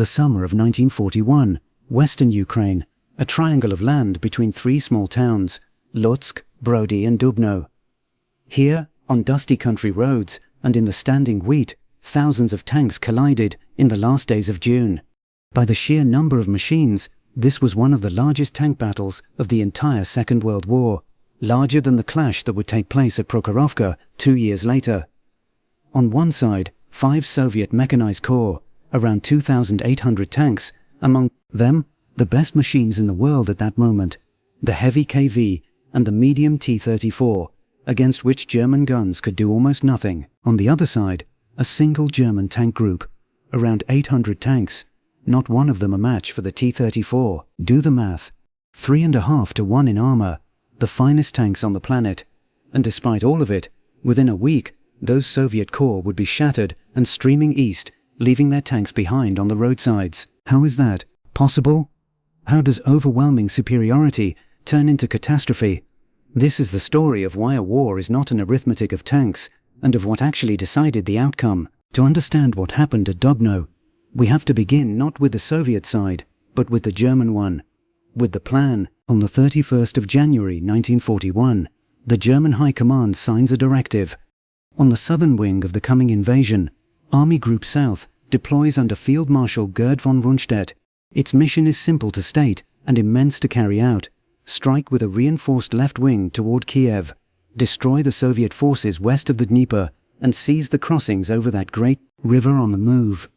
The summer of 1941, western Ukraine, a triangle of land between three small towns, Lutsk, Brody and Dubno. Here, on dusty country roads and in the standing wheat, thousands of tanks collided in the last days of June. By the sheer number of machines, this was one of the largest tank battles of the entire Second World War, larger than the clash that would take place at Prokhorovka 2 years later. On one side, 5 Soviet mechanized corps, around 2,800 tanks, among them, the best machines in the world at that moment, the heavy KV and the medium T-34, against which German guns could do almost nothing. On the other side, a single German tank group, around 800 tanks, not one of them a match for the T-34. Do the math. 3.5 to 1 in armor, the finest tanks on the planet. And despite all of it, within a week, those Soviet corps would be shattered and streaming east, leaving their tanks behind on the roadsides. How is that possible? How does overwhelming superiority turn into catastrophe? This is the story of why a war is not an arithmetic of tanks, and of what actually decided the outcome. To understand what happened at Dubno, we have to begin not with the Soviet side, but with the German one. With the plan, on the 31st of January 1941, the German High Command signs a directive. On the southern wing of the coming invasion, Army Group South deploys under Field Marshal Gerd von Rundstedt. Its mission is simple to state and immense to carry out. Strike with a reinforced left wing toward Kiev, destroy the Soviet forces west of the Dnieper, and seize the crossings over that great river on the move.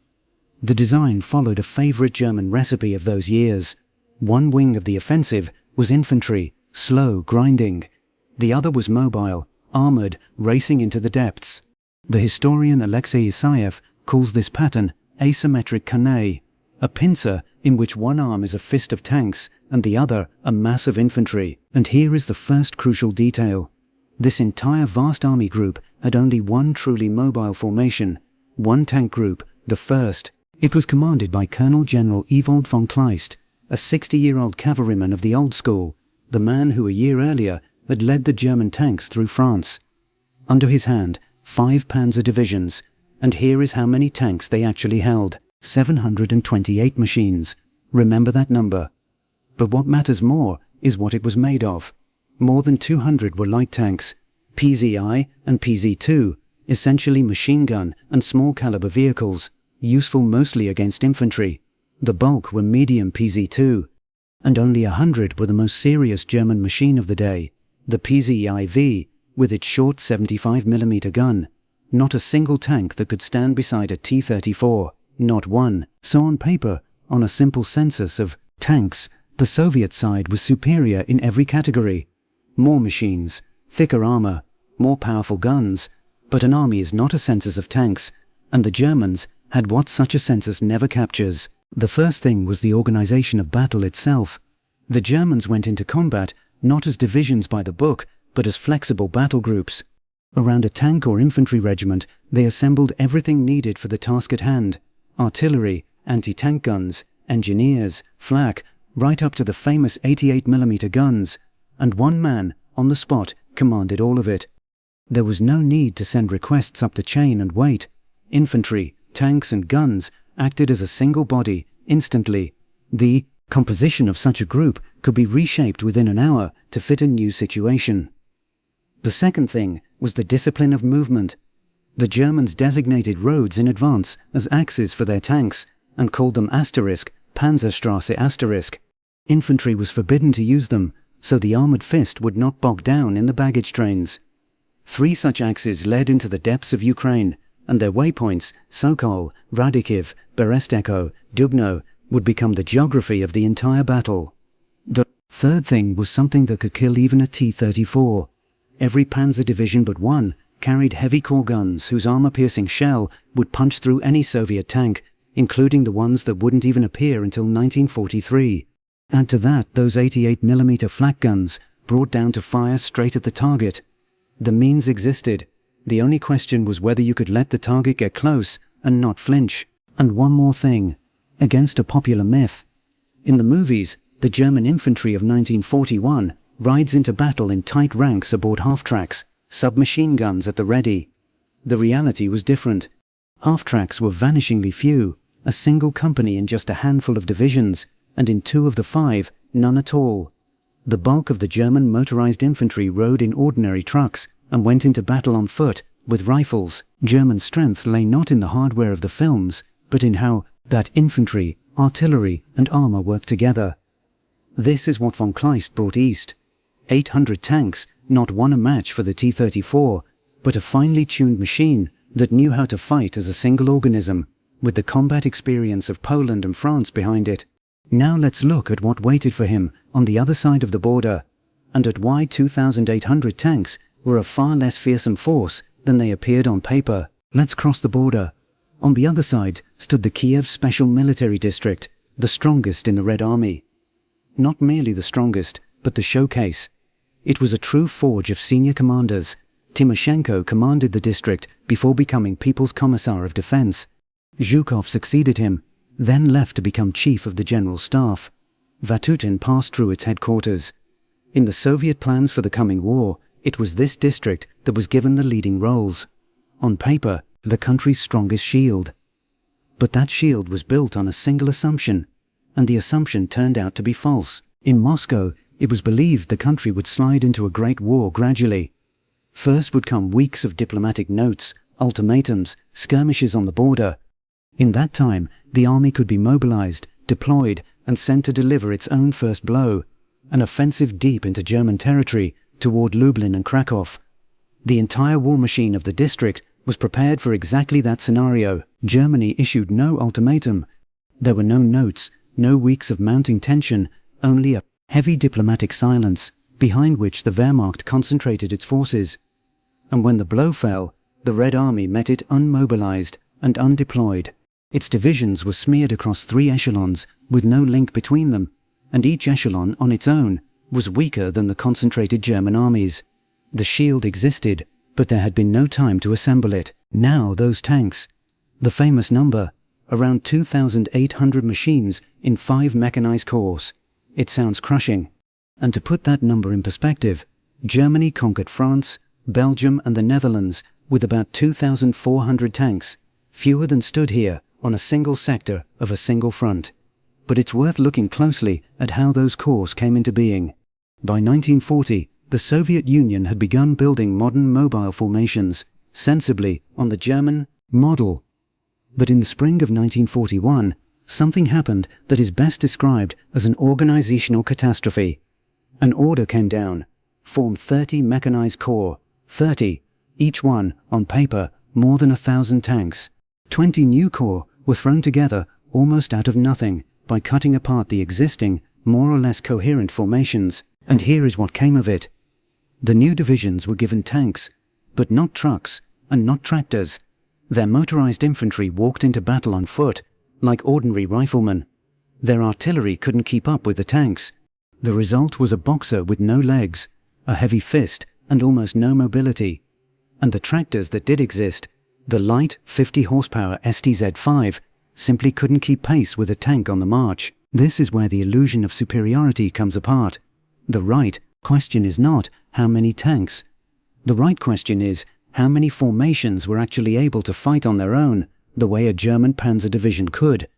The design followed a favorite German recipe of those years. One wing of the offensive was infantry, slow, grinding. The other was mobile, armored, racing into the depths. The historian Alexei Isayev calls this pattern asymmetric Kane, a pincer in which one arm is a fist of tanks and the other a mass of infantry. And here is the first crucial detail. This entire vast army group had only one truly mobile formation, one tank group, the first. It was commanded by Colonel General Ewald von Kleist, a 60-year-old cavalryman of the old school, the man who a year earlier had led the German tanks through France. Under his hand, 5 panzer divisions, and here is how many tanks they actually held: 728 machines. Remember that number. But what matters more is what it was made of. More than 200 were light tanks, PZI and PZ2, essentially machine gun and small caliber vehicles, useful mostly against infantry. The bulk were medium PZ2, and only 100 were the most serious German machine of the day, the PZI-V, with its short 75mm gun. Not a single tank that could stand beside a T-34, not one. So on paper, on a simple census of tanks, the Soviet side was superior in every category. More machines, thicker armor, more powerful guns, but an army is not a census of tanks, and the Germans had what such a census never captures. The first thing was the organization of battle itself. The Germans went into combat not as divisions by the book, but as flexible battle groups. Around a tank or infantry regiment, they assembled everything needed for the task at hand: artillery, anti-tank guns, engineers, flak, right up to the famous 88mm guns, and one man, on the spot, commanded all of it. There was no need to send requests up the chain and wait. Infantry, tanks and guns acted as a single body, instantly. The composition of such a group could be reshaped within an hour to fit a new situation. The second thing was the discipline of movement. The Germans designated roads in advance as axes for their tanks and called them Panzerstraße**. Infantry was forbidden to use them, so the armored fist would not bog down in the baggage trains. 3 such axes led into the depths of Ukraine, and their waypoints, Sokol, Radikiv, Beresteko, Dubno, would become the geography of the entire battle. The third thing was something that could kill even a T-34. Every panzer division but one carried heavy core guns whose armor-piercing shell would punch through any Soviet tank, including the ones that wouldn't even appear until 1943. Add to that those 88mm flak guns, brought down to fire straight at the target. The means existed. The only question was whether you could let the target get close and not flinch. And one more thing, against a popular myth. In the movies, the German infantry of 1941 rides into battle in tight ranks aboard half-tracks, submachine guns at the ready. The reality was different. Half-tracks were vanishingly few, a single company in just a handful of divisions, and in 2 of the 5, none at all. The bulk of the German motorized infantry rode in ordinary trucks and went into battle on foot, with rifles. German strength lay not in the hardware of the films, but in how that infantry, artillery, and armor worked together. This is what von Kleist brought east. 800 tanks, not one a match for the T-34, but a finely tuned machine that knew how to fight as a single organism, with the combat experience of Poland and France behind it. Now let's look at what waited for him on the other side of the border, and at why 2,800 tanks were a far less fearsome force than they appeared on paper. Let's cross the border. On the other side stood the Kiev Special Military District, the strongest in the Red Army. Not merely the strongest, but the showcase. It was a true forge of senior commanders. Timoshenko commanded the district before becoming People's Commissar of Defense. Zhukov succeeded him, then left to become Chief of the General Staff. Vatutin passed through its headquarters. In the Soviet plans for the coming war, it was this district that was given the leading roles. On paper, the country's strongest shield. But that shield was built on a single assumption, and the assumption turned out to be false. In Moscow, it was believed the country would slide into a great war gradually. First would come weeks of diplomatic notes, ultimatums, skirmishes on the border. In that time, the army could be mobilized, deployed, and sent to deliver its own first blow, an offensive deep into German territory toward Lublin and Krakow. The entire war machine of the district was prepared for exactly that scenario. Germany issued no ultimatum. There were no notes, no weeks of mounting tension, only a heavy diplomatic silence, behind which the Wehrmacht concentrated its forces. And when the blow fell, the Red Army met it unmobilized and undeployed. Its divisions were smeared across 3 echelons, with no link between them, and each echelon on its own was weaker than the concentrated German armies. The shield existed, but there had been no time to assemble it. Now those tanks, the famous number, around 2,800 machines in 5 mechanized corps. It sounds crushing. And to put that number in perspective, Germany conquered France, Belgium and the Netherlands with about 2,400 tanks, fewer than stood here on a single sector of a single front. But it's worth looking closely at how those corps came into being. By 1940, the Soviet Union had begun building modern mobile formations, sensibly on the German model. But in the spring of 1941, something happened that is best described as an organizational catastrophe. An order came down: form 30 mechanized corps, 30, each one, on paper, more than 1,000 tanks. 20 new corps were thrown together almost out of nothing by cutting apart the existing, more or less coherent formations. And here is what came of it. The new divisions were given tanks, but not trucks and not tractors. Their motorized infantry walked into battle on foot, like ordinary riflemen. Their artillery couldn't keep up with the tanks. The result was a boxer with no legs, a heavy fist, and almost no mobility. And the tractors that did exist, the light 50 horsepower STZ-5, simply couldn't keep pace with a tank on the march. This is where the illusion of superiority comes apart. The right question is not how many tanks. The right question is how many formations were actually able to fight on their own, the way a German panzer division could.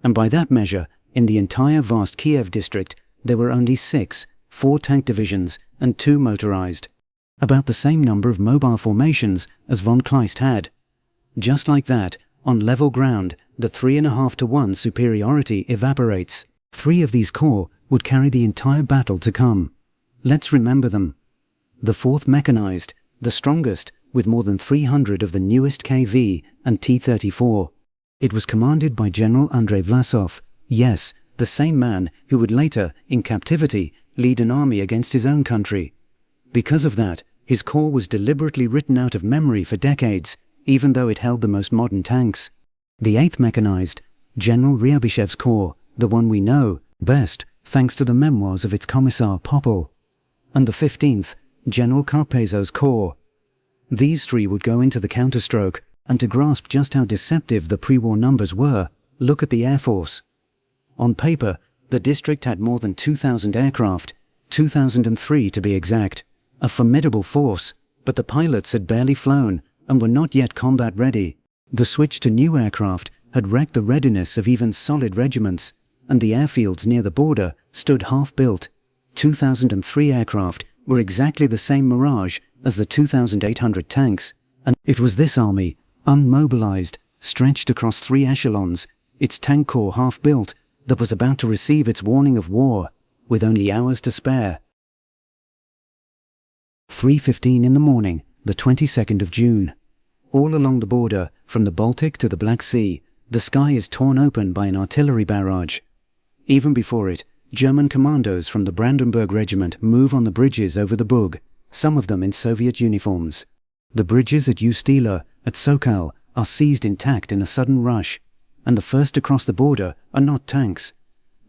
And by that measure, in the entire vast Kiev district, there were only 6, 4 tank divisions and 2 motorized. About the same number of mobile formations as von Kleist had. Just like that, on level ground, the 3.5 to 1 superiority evaporates. 3 of these corps would carry the entire battle to come. Let's remember them. The 4th mechanized, the strongest, with more than 300 of the newest KV and T-34. It was commanded by General Andrei Vlasov, yes, the same man who would later, in captivity, lead an army against his own country. Because of that, his corps was deliberately written out of memory for decades, even though it held the most modern tanks. The 8th mechanized, General Ryabyshev's corps, the one we know best, thanks to the memoirs of its Commissar Popel. And the 15th, General Carpezo's corps. These 3 would go into the counterstroke, and to grasp just how deceptive the pre-war numbers were, look at the Air Force. On paper, the district had more than 2,000 aircraft, 2,003 to be exact, a formidable force, but the pilots had barely flown and were not yet combat ready. The switch to new aircraft had wrecked the readiness of even solid regiments, and the airfields near the border stood half-built. 2,003 aircraft were exactly the same mirage as the 2,800 tanks, and it was this army, unmobilized, stretched across 3 echelons, its tank corps half-built, that was about to receive its warning of war, with only hours to spare. 3:15 in the morning, the 22nd of June. All along the border, from the Baltic to the Black Sea, the sky is torn open by an artillery barrage. Even before it, German commandos from the Brandenburg Regiment move on the bridges over the Bug, some of them in Soviet uniforms. The bridges at Ustila, at Sokal, are seized intact in a sudden rush, and the first to cross the border are not tanks.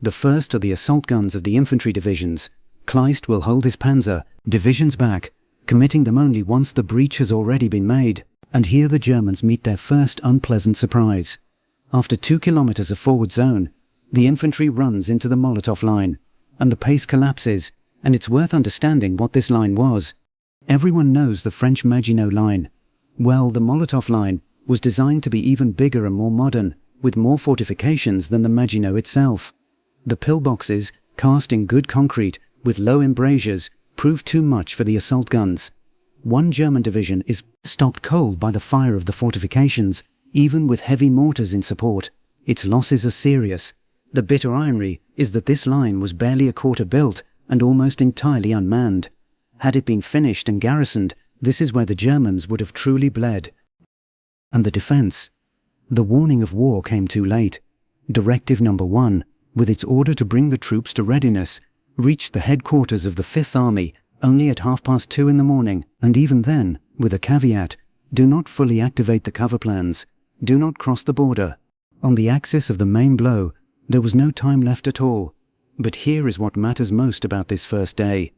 The first are the assault guns of the infantry divisions. Kleist will hold his panzer divisions back, committing them only once the breach has already been made, and here the Germans meet their first unpleasant surprise. After 2 kilometers of forward zone, the infantry runs into the Molotov line, and the pace collapses, and it's worth understanding what this line was. Everyone knows the French Maginot Line. Well, the Molotov line was designed to be even bigger and more modern, with more fortifications than the Maginot itself. The pillboxes, cast in good concrete, with low embrasures, proved too much for the assault guns. One German division is stopped cold by the fire of the fortifications, even with heavy mortars in support. Its losses are serious. The bitter irony is that this line was barely a quarter built and almost entirely unmanned. Had it been finished and garrisoned, this is where the Germans would have truly bled. And the defense. The warning of war came too late. Directive number 1, with its order to bring the troops to readiness, reached the headquarters of the 5th Army only at 2:30 in the morning, and even then, with a caveat: do not fully activate the cover plans, do not cross the border. On the axis of the main blow, there was no time left at all. But here is what matters most about this first day.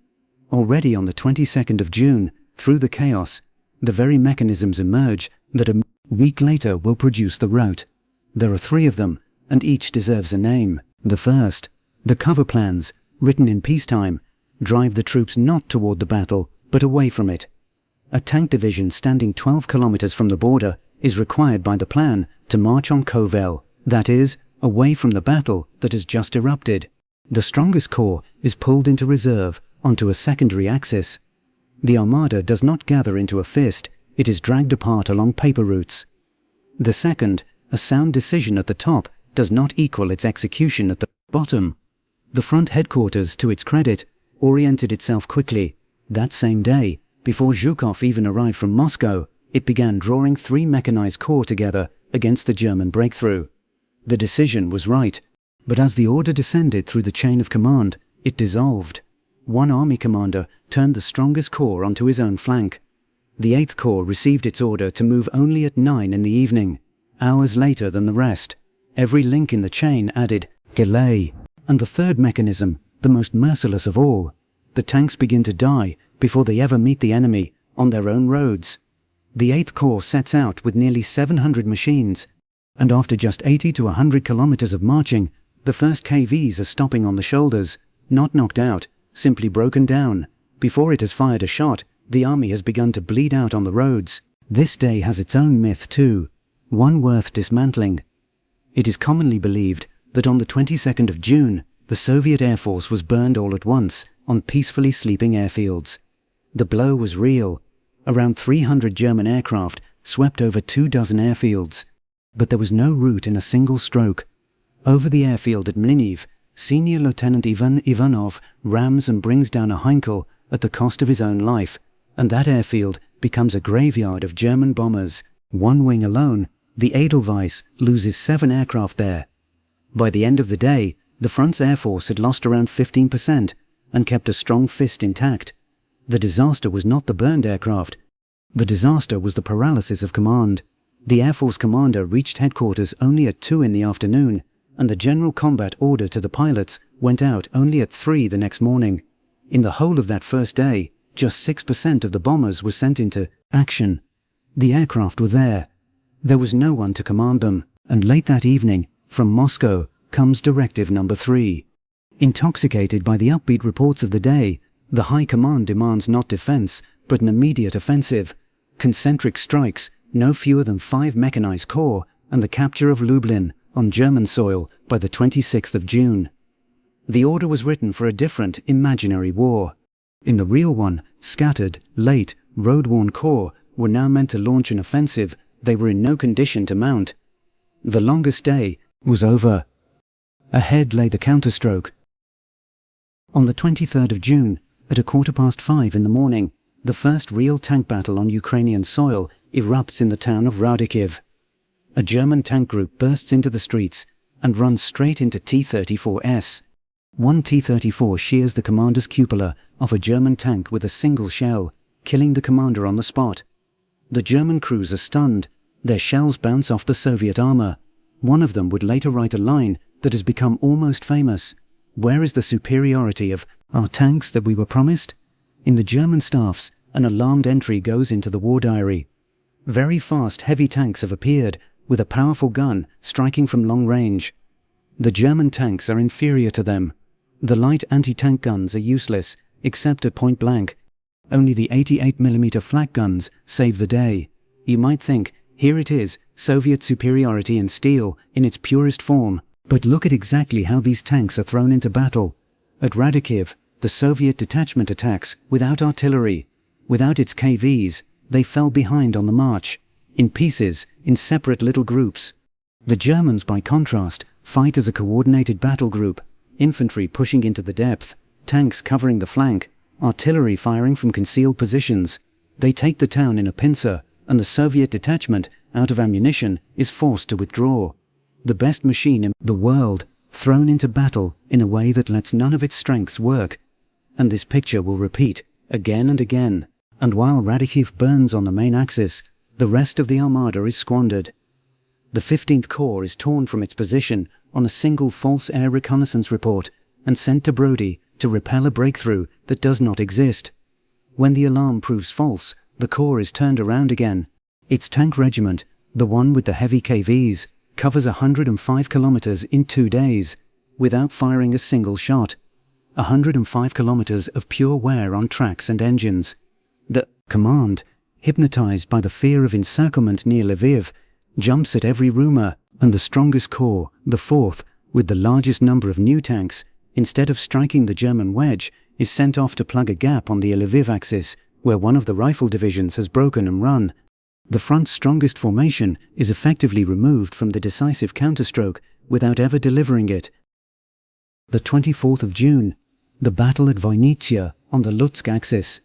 Already on the 22nd of June, through the chaos, the very mechanisms emerge that a week later will produce the rout. There are 3 of them, and each deserves a name. The first, the cover plans, written in peacetime, drive the troops not toward the battle, but away from it. A tank division standing 12 kilometers from the border is required by the plan to march on Kovel, that is, away from the battle that has just erupted. The strongest corps is pulled into reserve onto a secondary axis. The armada does not gather into a fist, it is dragged apart along paper routes. The second, a sound decision at the top, does not equal its execution at the bottom. The front headquarters, to its credit, oriented itself quickly. That same day, before Zhukov even arrived from Moscow, it began drawing 3 mechanized corps together against the German breakthrough. The decision was right, but as the order descended through the chain of command, it dissolved. One army commander turned the strongest corps onto his own flank. The 8th Corps received its order to move only at 9 in the evening, hours later than the rest. Every link in the chain added delay. And the third mechanism, the most merciless of all, the tanks begin to die before they ever meet the enemy on their own roads. The 8th Corps sets out with nearly 700 machines, and after just 80 to 100 kilometers of marching, the first KVs are stopping on the shoulders, not knocked out, simply broken down. Before it has fired a shot, the army has begun to bleed out on the roads. This day has its own myth too, one worth dismantling. It is commonly believed that on the 22nd of June, the Soviet Air Force was burned all at once on peacefully sleeping airfields. The blow was real. Around 300 German aircraft swept over 24 airfields. But there was no route in a single stroke. Over the airfield at Mlyniv, Senior Lieutenant Ivan Ivanov rams and brings down a Heinkel at the cost of his own life, and that airfield becomes a graveyard of German bombers. One wing alone, the Edelweiss, loses 7 aircraft there. By the end of the day, the front's air force had lost around 15% and kept a strong fist intact. The disaster was not the burned aircraft. The disaster was the paralysis of command. The Air Force commander reached headquarters only at 2 in the afternoon, and the general combat order to the pilots went out only at 3 the next morning. In the whole of that first day, just 6% of the bombers were sent into action. The aircraft were there. There was no one to command them, and late that evening, from Moscow, comes Directive number 3. Intoxicated by the upbeat reports of the day, the High Command demands not defense, but an immediate offensive. Concentric strikes, no fewer than 5 mechanized corps, and the capture of Lublin on German soil by the 26th of June. The order was written for a different, imaginary war. In the real one, scattered, late, road-worn corps were now meant to launch an offensive they were in no condition to mount. The longest day was over. Ahead lay the counterstroke. On the 23rd of June, at 5:15 in the morning, the first real tank battle on Ukrainian soil erupts in the town of Radikiv. A German tank group bursts into the streets and runs straight into T-34s. One T-34 shears the commander's cupola off a German tank with a single shell, killing the commander on the spot. The German crews are stunned. Their shells bounce off the Soviet armor. One of them would later write a line that has become almost famous. "Where is the superiority of our tanks that we were promised?" In the German staffs, an alarmed entry goes into the war diary. Very fast, heavy tanks have appeared, with a powerful gun striking from long range. The German tanks are inferior to them. The light anti-tank guns are useless, except at point blank. Only the 88mm flak guns save the day. You might think, here it is, Soviet superiority in steel, in its purest form. But look at exactly how these tanks are thrown into battle. At Radikiv, the Soviet detachment attacks without artillery. Without its KVs, they fell behind on the march, in pieces, in separate little groups. The Germans, by contrast, fight as a coordinated battle group, infantry pushing into the depth, tanks covering the flank, artillery firing from concealed positions. They take the town in a pincer, and the Soviet detachment, out of ammunition, is forced to withdraw. The best machine in the world, thrown into battle in a way that lets none of its strengths work. And this picture will repeat, again and again. And while Radikiv burns on the main axis, the rest of the armada is squandered. The 15th Corps is torn from its position on a single false air reconnaissance report and sent to Brody to repel a breakthrough that does not exist. When the alarm proves false, the Corps is turned around again. Its tank regiment, the one with the heavy KVs, covers 105 kilometers in 2 days, without firing a single shot. 105 kilometers of pure wear on tracks and engines. The command, hypnotized by the fear of encirclement near Lviv, jumps at every rumor, and the strongest corps, the 4th, with the largest number of new tanks, instead of striking the German wedge, is sent off to plug a gap on the Lviv axis, where one of the rifle divisions has broken and run. The front's strongest formation is effectively removed from the decisive counterstroke without ever delivering it. The 24th of June, the battle at Voynitsia on the Lutsk axis.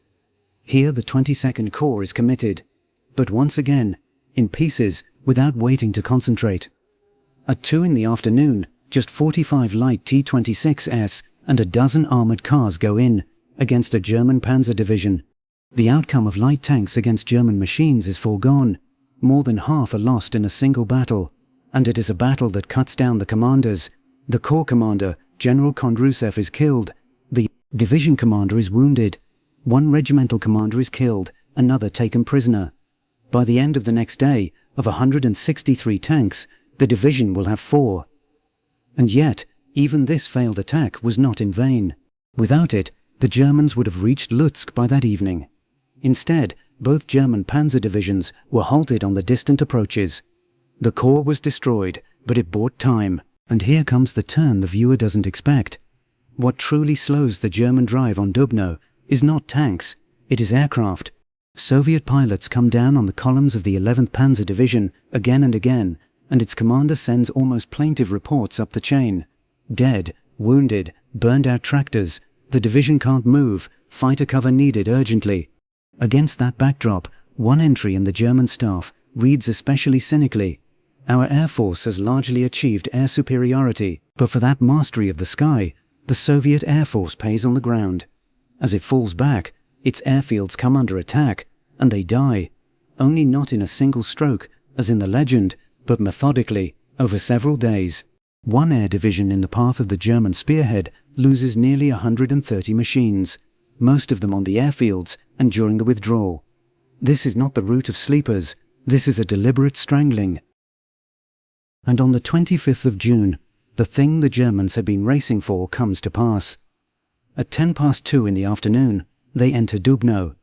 Here the 22nd Corps is committed, but once again, in pieces, without waiting to concentrate. At 2 in the afternoon, just 45 light T-26s and a dozen armoured cars go in, against a German panzer division. The outcome of light tanks against German machines is foregone. More than half are lost in a single battle, and it is a battle that cuts down the commanders. The corps commander, General Kondrusev, is killed. The division commander is wounded. One regimental commander is killed, another taken prisoner. By the end of the next day, of 163 tanks, the division will have 4. And yet, even this failed attack was not in vain. Without it, the Germans would have reached Lutsk by that evening. Instead, both German panzer divisions were halted on the distant approaches. The corps was destroyed, but it bought time. And here comes the turn the viewer doesn't expect. What truly slows the German drive on Dubno is not tanks, it is aircraft. Soviet pilots come down on the columns of the 11th Panzer Division again and again, and its commander sends almost plaintive reports up the chain. Dead, wounded, burned out tractors, the division can't move, fighter cover needed urgently. Against that backdrop, one entry in the German staff reads especially cynically: "Our Air Force has largely achieved air superiority, but for that mastery of the sky, the Soviet Air Force pays on the ground. As it falls back, its airfields come under attack, and they die, only not in a single stroke, as in the legend, but methodically, over several days. One air division in the path of the German spearhead loses nearly 130 machines, most of them on the airfields and during the withdrawal. This is not the route of sleepers, this is a deliberate strangling." And on the 25th of June, the thing the Germans had been racing for comes to pass. At 2:10 in the afternoon, they enter Dubno,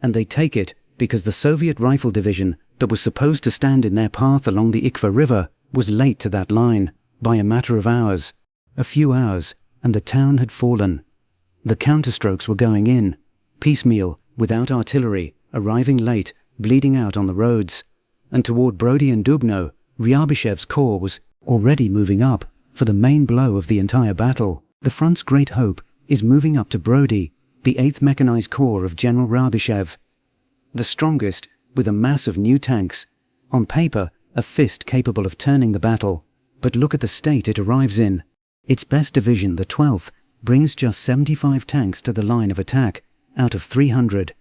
and they take it because the Soviet Rifle Division that was supposed to stand in their path along the Ikva River was late to that line, by a matter of hours. A few hours, and the town had fallen. The counterstrokes were going in, piecemeal, without artillery, arriving late, bleeding out on the roads. And toward Brody and Dubno, Ryabishev's corps was already moving up, for the main blow of the entire battle. The front's great hope is moving up to Brody, the 8th Mechanized Corps of General Ryabishev. The strongest, with a mass of new tanks. On paper, a fist capable of turning the battle. But look at the state it arrives in. Its best division, the 12th, brings just 75 tanks to the line of attack, out of 300.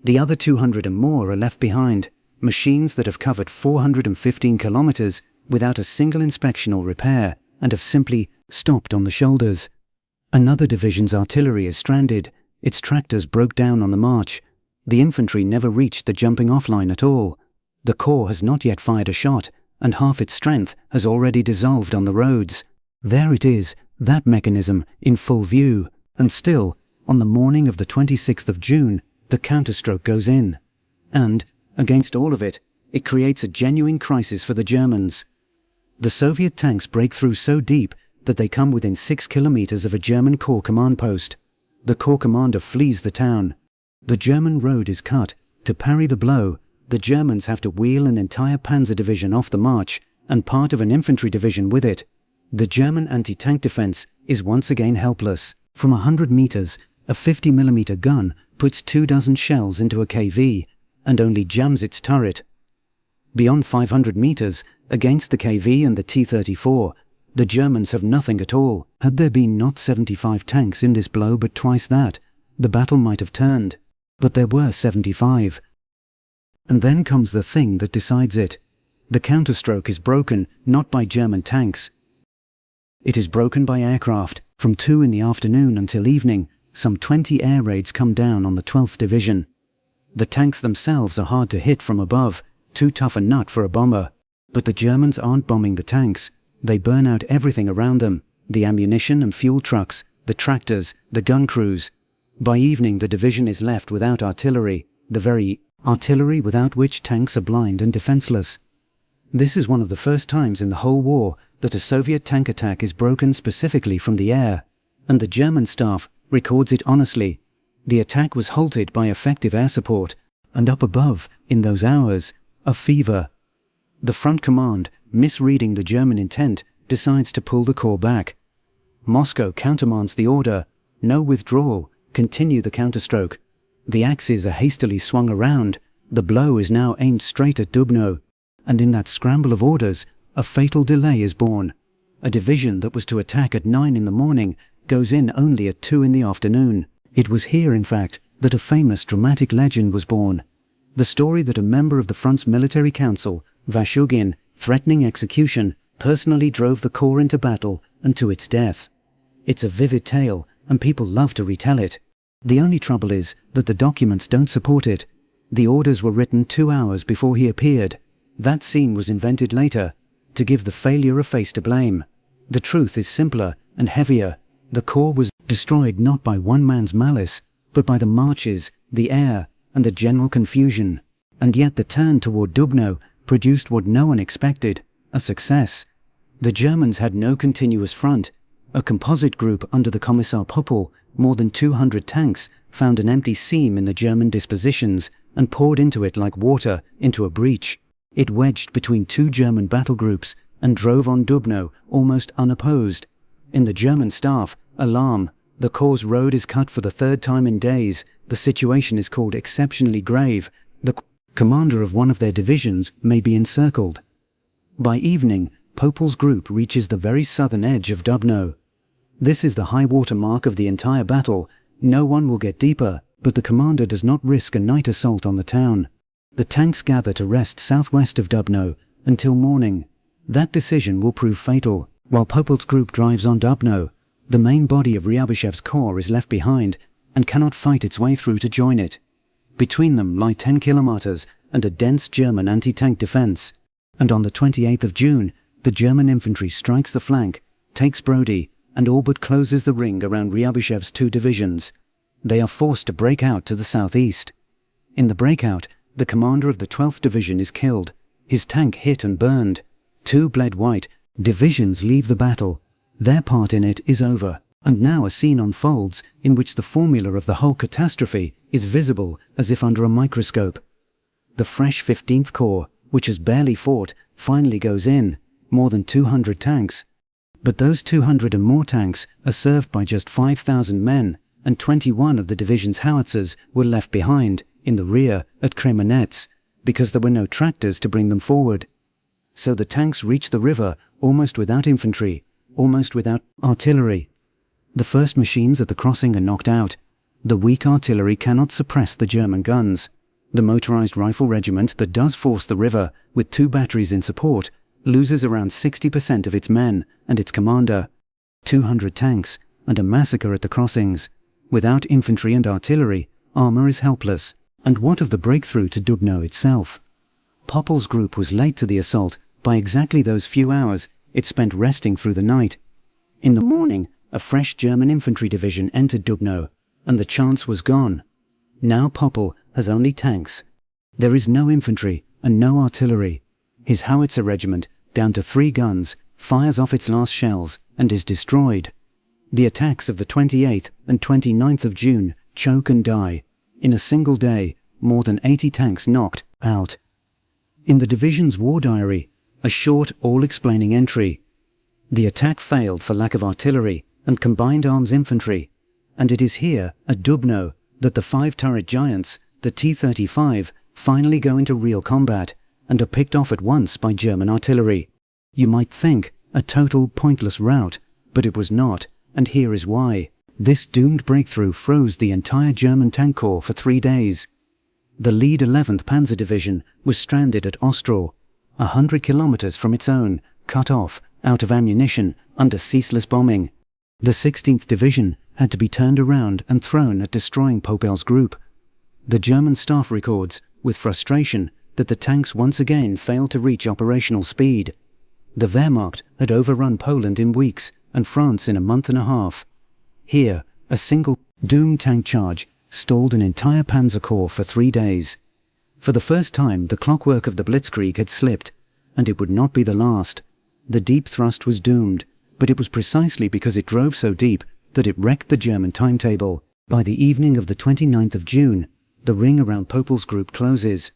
The other 200 and more are left behind, machines that have covered 415 kilometers without a single inspection or repair, and have simply stopped on the shoulders. Another division's artillery is stranded, its tractors broke down on the march. The infantry never reached the jumping-off line at all. The corps has not yet fired a shot, and half its strength has already dissolved on the roads. There it is, that mechanism, in full view, and still, on the morning of the 26th of June, the counterstroke goes in. And, against all of it, it creates a genuine crisis for the Germans. The Soviet tanks break through so deep that they come within 6 kilometers of a German corps command post. The corps commander flees the town. The German road is cut. To parry the blow, the Germans have to wheel an entire panzer division off the march, and part of an infantry division with it. The German anti-tank defense is once again helpless. From 100 meters, a 50mm gun puts 24 shells into a KV, and only jams its turret. Beyond 500 meters, against the KV and the T-34, the Germans have nothing at all. Had there been not 75 tanks in this blow but twice that, the battle might have turned. But there were 75. And then comes the thing that decides it. The counterstroke is broken, not by German tanks. It is broken by aircraft. From 2 in the afternoon until evening, some 20 air raids come down on the 12th Division. The tanks themselves are hard to hit from above, too tough a nut for a bomber. But the Germans aren't bombing the tanks. They burn out everything around them, the ammunition and fuel trucks, the tractors, the gun crews. By evening the division is left without artillery, the very artillery without which tanks are blind and defenseless. This is one of the first times in the whole war that a Soviet tank attack is broken specifically from the air, and the German staff records it honestly. The attack was halted by effective air support, and up above, in those hours, a fever. The front command, misreading the German intent, decides to pull the corps back. Moscow countermands the order, no withdrawal, continue the counterstroke. The axes are hastily swung around, the blow is now aimed straight at Dubno, and in that scramble of orders, a fatal delay is born. A division that was to attack at 9 in the morning goes in only at 2 in the afternoon. It was here, in fact, that a famous dramatic legend was born. The story that a member of the front's military council, Vashugin, threatening execution, personally drove the corps into battle and to its death. It's a vivid tale, and people love to retell it. The only trouble is that the documents don't support it. The orders were written 2 hours before he appeared. That scene was invented later, to give the failure a face to blame. The truth is simpler and heavier. The corps was destroyed not by one man's malice, but by the marches, the air, and the general confusion. And yet the turn toward Dubno produced what no one expected, a success. The Germans had no continuous front. A composite group under the Commissar Poppel, more than 200 tanks, found an empty seam in the German dispositions and poured into it like water into a breach. It wedged between 2 German battle groups and drove on Dubno almost unopposed. In the German staff, alarm. The corps' road is cut for the 3rd time in days. The situation is called exceptionally grave. The commander of one of their divisions may be encircled. By evening, Poppel's group reaches the very southern edge of Dubno. This is the high water mark of the entire battle. No one will get deeper, but the commander does not risk a night assault on the town. The tanks gather to rest southwest of Dubno until morning. That decision will prove fatal. While Poppel's group drives on Dubno, the main body of Ryabishev's corps is left behind and cannot fight its way through to join it. Between them lie 10 kilometers and a dense German anti-tank defense. And on the 28th of June, the German infantry strikes the flank, takes Brody, and all but closes the ring around Ryabishev's 2 divisions. They are forced to break out to the southeast. In the breakout, the commander of the 12th Division is killed, his tank hit and burned. Two bled white. Divisions leave the battle. Their part in it is over. And now a scene unfolds in which the formula of the whole catastrophe is visible as if under a microscope. The fresh 15th Corps, which has barely fought, finally goes in, more than 200 tanks. But those 200 and more tanks are served by just 5,000 men, and 21 of the division's howitzers were left behind, in the rear, at Kremenets, because there were no tractors to bring them forward. So the tanks reach the river almost without infantry, almost without artillery. The first machines at the crossing are knocked out. The weak artillery cannot suppress the German guns. The motorized rifle regiment that does force the river, with 2 batteries in support, loses around 60% of its men and its commander. 200 tanks, and a massacre at the crossings. Without infantry and artillery, armor is helpless. And what of the breakthrough to Dubno itself? Poppel's group was late to the assault by exactly those few hours it spent resting through the night. In the morning, a fresh German infantry division entered Dubno, and the chance was gone. Now Poppel has only tanks. There is no infantry and no artillery. His howitzer regiment, down to 3 guns, fires off its last shells and is destroyed. The attacks of the 28th and 29th of June choke and die. In a single day, more than 80 tanks knocked out. In the division's war diary, a short, all-explaining entry. The attack failed for lack of artillery and combined arms infantry, and it is here, at Dubno, that the 5-turret giants, the T-35, finally go into real combat and are picked off at once by German artillery. You might think a total pointless rout, but it was not, and here is why. This doomed breakthrough froze the entire German tank corps for 3 days. The lead 11th Panzer Division was stranded at Ostrau, 100 kilometers from its own, cut off, out of ammunition, under ceaseless bombing. The 16th Division had to be turned around and thrown at destroying Poppel's group. The German staff records, with frustration, that the tanks once again failed to reach operational speed. The Wehrmacht had overrun Poland in weeks and France in a month and a half. Here, a single doomed tank charge stalled an entire Panzer Corps for 3 days. For the first time, the clockwork of the Blitzkrieg had slipped, and it would not be the last. The deep thrust was doomed, but it was precisely because it drove so deep that it wrecked the German timetable. By the evening of the 29th of June, the ring around Poppel's group closes.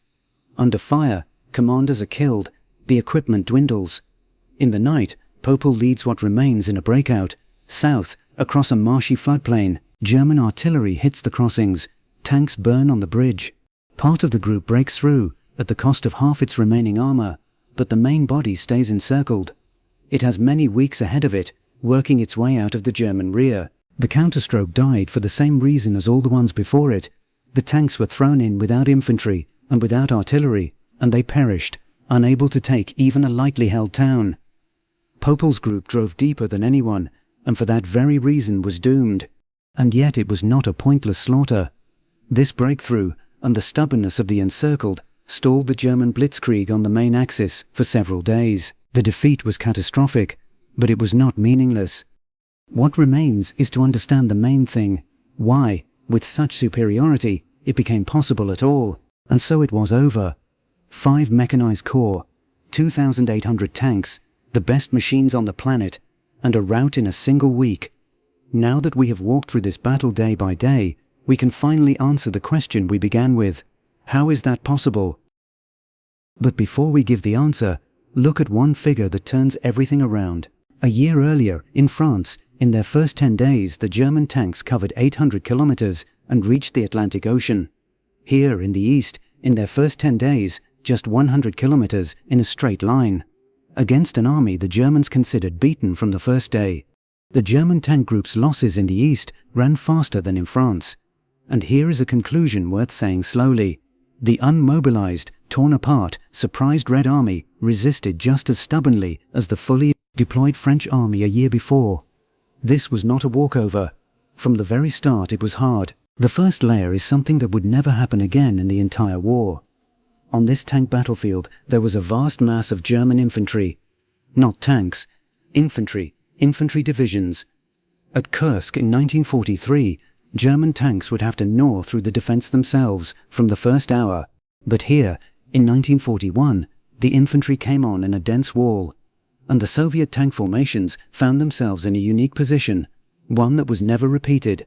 Under fire, commanders are killed, the equipment dwindles. In the night, Poppel leads what remains in a breakout. South, across a marshy floodplain, German artillery hits the crossings, tanks burn on the bridge. Part of the group breaks through, at the cost of half its remaining armor, but the main body stays encircled. It has many weeks ahead of it, working its way out of the German rear. The counterstroke died for the same reason as all the ones before it. The tanks were thrown in without infantry and without artillery, and they perished, unable to take even a lightly held town. Poppel's group drove deeper than anyone, and for that very reason was doomed. And yet it was not a pointless slaughter. This breakthrough, and the stubbornness of the encircled, stalled the German blitzkrieg on the main axis for several days. The defeat was catastrophic, but it was not meaningless. What remains is to understand the main thing, why, with such superiority, it became possible at all. And so it was over. 5 mechanized corps, 2,800 tanks, the best machines on the planet, and a rout in a single week. Now that we have walked through this battle day by day, we can finally answer the question we began with. How is that possible? But before we give the answer, look at one figure that turns everything around. A year earlier, in France, in their first 10 days, the German tanks covered 800 kilometers and reached the Atlantic Ocean. Here, in the East, in their first 10 days, just 100 kilometers in a straight line. Against an army the Germans considered beaten from the first day. The German tank group's losses in the East ran faster than in France. And here is a conclusion worth saying slowly. The unmobilized, torn apart, surprised Red Army resisted just as stubbornly as the fully deployed French army a year before. This was not a walkover. From the very start it was hard. The first layer is something that would never happen again in the entire war. On this tank battlefield there was a vast mass of German infantry. Not tanks, infantry divisions. At Kursk in 1943, German tanks would have to gnaw through the defense themselves from the first hour. But here, in 1941, the infantry came on in a dense wall, and the Soviet tank formations found themselves in a unique position, one that was never repeated.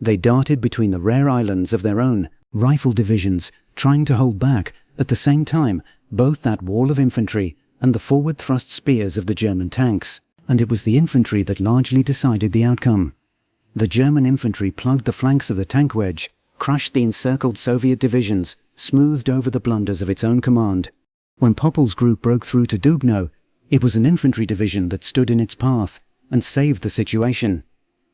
They darted between the rare islands of their own rifle divisions, trying to hold back, at the same time, both that wall of infantry and the forward-thrust spears of the German tanks. And it was the infantry that largely decided the outcome. The German infantry plugged the flanks of the tank wedge, crushed the encircled Soviet divisions, smoothed over the blunders of its own command. When Popel's group broke through to Dubno, it was an infantry division that stood in its path and saved the situation.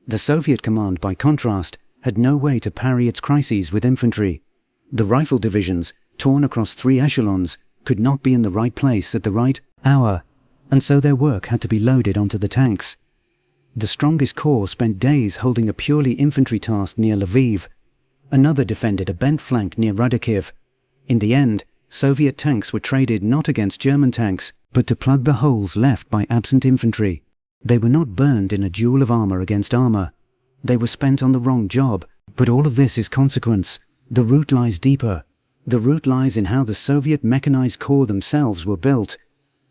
The Soviet command, by contrast, had no way to parry its crises with infantry. The rifle divisions, torn across 3 echelons, could not be in the right place at the right hour, and so their work had to be loaded onto the tanks. The strongest corps spent days holding a purely infantry task near Lviv. Another defended a bent flank near Radokiv. In the end, Soviet tanks were traded not against German tanks, but to plug the holes left by absent infantry. They were not burned in a duel of armor against armor. They were spent on the wrong job, but all of this is consequence. The root lies deeper. The root lies in how the Soviet mechanized corps themselves were built.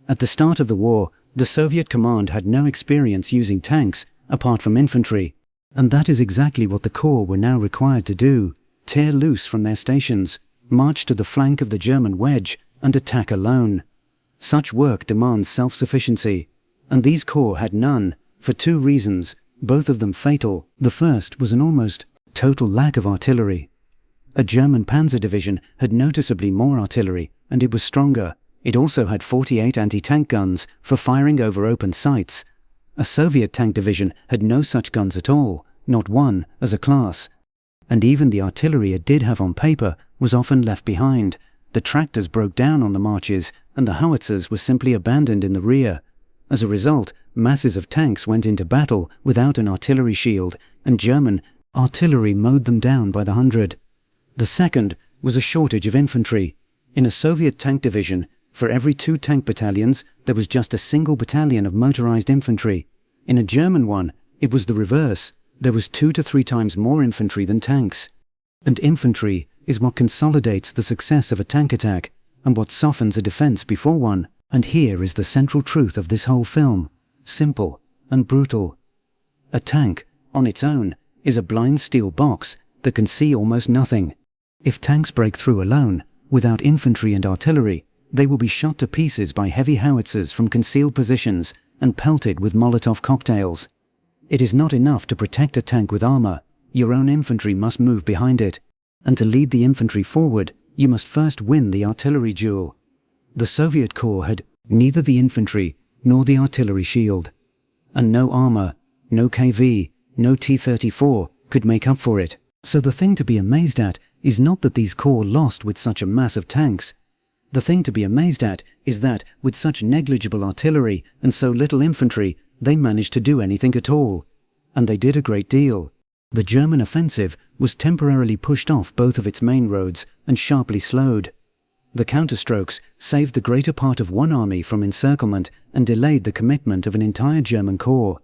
At the start of the war, the Soviet command had no experience using tanks, apart from infantry. And that is exactly what the corps were now required to do: tear loose from their stations, march to the flank of the German wedge, and attack alone. Such work demands self-sufficiency, and these corps had none, for 2 reasons, both of them fatal. The first was an almost total lack of artillery. A German panzer division had noticeably more artillery, and it was stronger. It also had 48 anti-tank guns for firing over open sights. A Soviet tank division had no such guns at all, not one as a class. And even the artillery it did have on paper was often left behind. The tractors broke down on the marches, and the howitzers were simply abandoned in the rear. As a result, masses of tanks went into battle without an artillery shield, and German artillery mowed them down by the hundred. The second was a shortage of infantry. In a Soviet tank division, for every 2 tank battalions, there was just a single battalion of motorized infantry. In a German one, it was the reverse. There was 2 to 3 times more infantry than tanks. And infantry is what consolidates the success of a tank attack, and what softens a defense before one. And here is the central truth of this whole film. Simple and brutal. A tank, on its own, is a blind steel box that can see almost nothing. If tanks break through alone, without infantry and artillery, they will be shot to pieces by heavy howitzers from concealed positions and pelted with Molotov cocktails. It is not enough to protect a tank with armor. Your own infantry must move behind it. And to lead the infantry forward, you must first win the artillery duel. The Soviet corps had neither the infantry nor the artillery shield. And no armor, no KV, no T-34 could make up for it. So the thing to be amazed at is not that these corps lost with such a mass of tanks. The thing to be amazed at is that, with such negligible artillery and so little infantry, they managed to do anything at all. And they did a great deal. The German offensive was temporarily pushed off both of its main roads and sharply slowed. The counterstrokes saved the greater part of one army from encirclement and delayed the commitment of an entire German corps.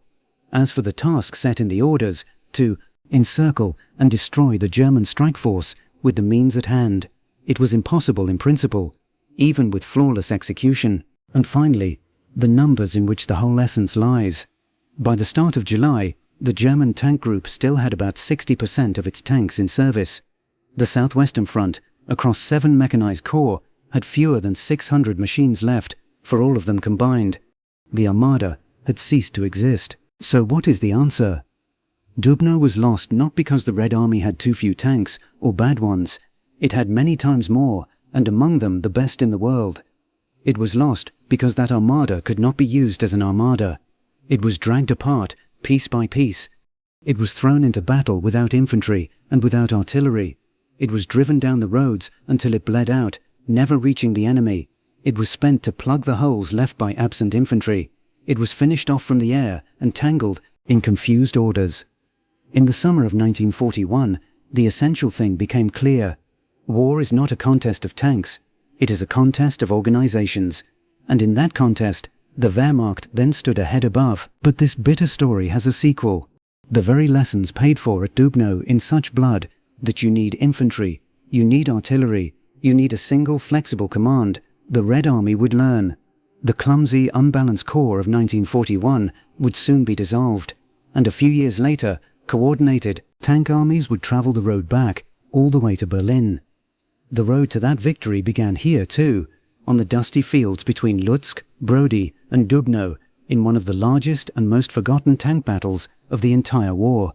As for the task set in the orders, to encircle and destroy the German strike force with the means at hand, it was impossible in principle, even with flawless execution. And finally, the numbers in which the whole essence lies. By the start of July, the German tank group still had about 60% of its tanks in service. The Southwestern Front, across 7 mechanized corps, had fewer than 600 machines left, for all of them combined. The Armada had ceased to exist. So what is the answer? Dubno was lost not because the Red Army had too few tanks, or bad ones. It had many times more, and among them the best in the world. It was lost because that armada could not be used as an armada. It was dragged apart, piece by piece. It was thrown into battle without infantry and without artillery. It was driven down the roads until it bled out, never reaching the enemy. It was spent to plug the holes left by absent infantry. It was finished off from the air and tangled in confused orders. In the summer of 1941, the essential thing became clear. War is not a contest of tanks. It is a contest of organizations. And in that contest, the Wehrmacht then stood a head above. But this bitter story has a sequel. The very lessons paid for at Dubno in such blood, that you need infantry, you need artillery, you need a single flexible command, the Red Army would learn. The clumsy, unbalanced Corps of 1941 would soon be dissolved, and a few years later, coordinated tank armies would travel the road back, all the way to Berlin. The road to that victory began here too, on the dusty fields between Lutsk, Brody and Dubno, in one of the largest and most forgotten tank battles of the entire war.